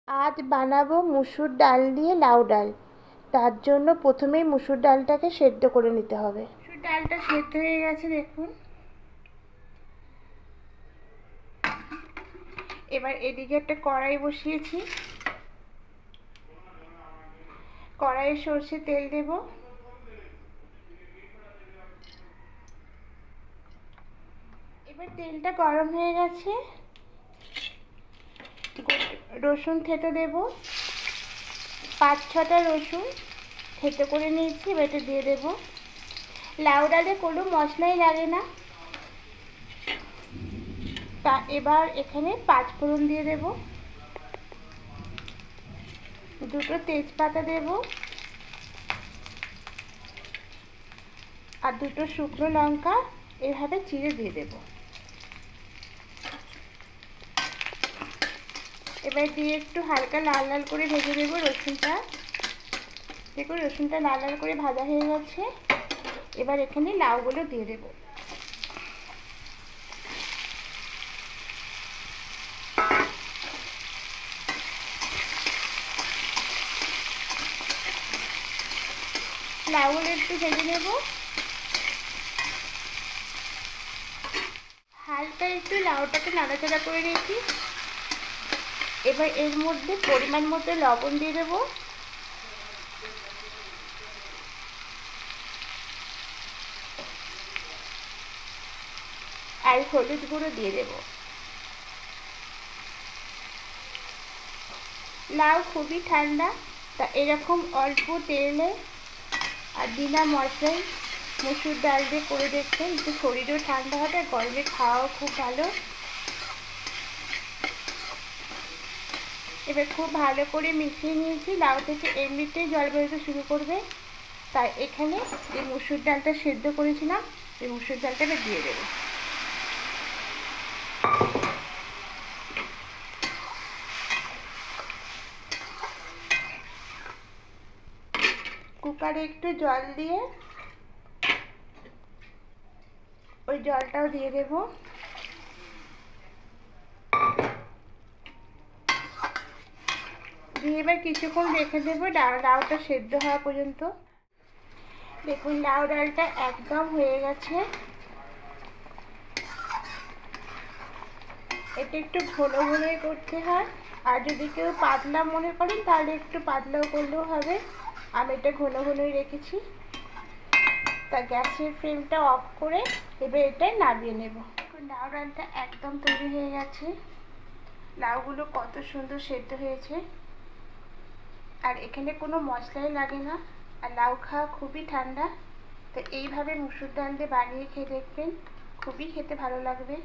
আজ বানাবো মুসুর ডাল দিয়ে লাউ ডাল। তার জন্য প্রথমেই মুসুর ডালটাকে সেদ্ধ করে নিতে হবে। মুসুর ডালটা সেদ্ধ হয়ে গেছে দেখুন। এবার এদিকে একটা কড়াই বসিয়েছি। কড়াইয়ে সর্ষে তেল দেব। এবার তেলটা গরম হয়ে গেছে। রসুন থেতো দেব। 5-6টা রসুন থেতো করে নিয়েছি, এবার এটা দিয়ে দেবো। লাউ ডালে কোনো মশলাই লাগে না। তা এবার এখানে 5 ফোড়ন দিয়ে দেব, 2টো তেজপাতা দেব আর 2টো শুকনো লঙ্কা এভাবে চিড়ে দিয়ে দেব। এবার দিয়ে একটু হালকা লাল লাল করে ভেজে দেবো রসুনটা। দেখুন রসুনটা লাল লাল করে ভাজা হয়ে গেছে। এবার এখানে লাউগুলো দিয়ে দেব। লাউগুলো একটু ভেজে নেব। হালকা একটু লাউটাকে নাড়াচাড়া করে রেখি। এবার এর মধ্যে পরিমাণ মতো লবণ দিয়ে দেবো। আর হলুদ গুঁড়ো দিয়ে দেব। লাউ খুবই ঠান্ডা, তা এরকম অল্প তেলে আর বিনা মশলায় মুসুর ডাল দিয়ে করে দেখবেন, একটু শরীরও ঠান্ডা হবে আর গরমে খাওয়াও খুব ভালো। এবার খুব ভালো করে মিশিয়ে নিয়েছি। লাউ থেকে এমনিতেই জল বেরোতে শুরু করবে, তাই এখানে যে মুসুর ডালটা সেদ্ধ করেছিলাম এই মুসুর ডালটাকে দিয়ে দেবো। কুকারে একটু জল দিয়ে ওই জলটাও দিয়ে দেব। দিয়ে এবার কিছুক্ষণ রেখে দেবো লাউটা সেদ্ধ হওয়া পর্যন্ত। দেখুন লাউ ডালটা একদম হয়ে গেছে। এটা একটু ঘন ঘনই করতে হয়, আর যদি কেউ পাতলা মনে করেন তাহলে একটু পাতলাও করলেও হবে। আমি এটা ঘন ঘনই রেখেছি। তা গ্যাসের ফ্লেমটা অফ করে এবার এটা নামিয়ে নেব। লাউ ডালটা একদম তৈরি হয়ে গেছে। লাউগুলো কত সুন্দর সেদ্ধ হয়েছে, আর এখানে কোনো মশলাই লাগে না। আর লাউ খাওয়া খুবই ঠান্ডা, তো এইভাবে মুসুর ডাল দিয়ে বানিয়ে খেয়ে দেখবেন, খুবই খেতে ভালো লাগবে।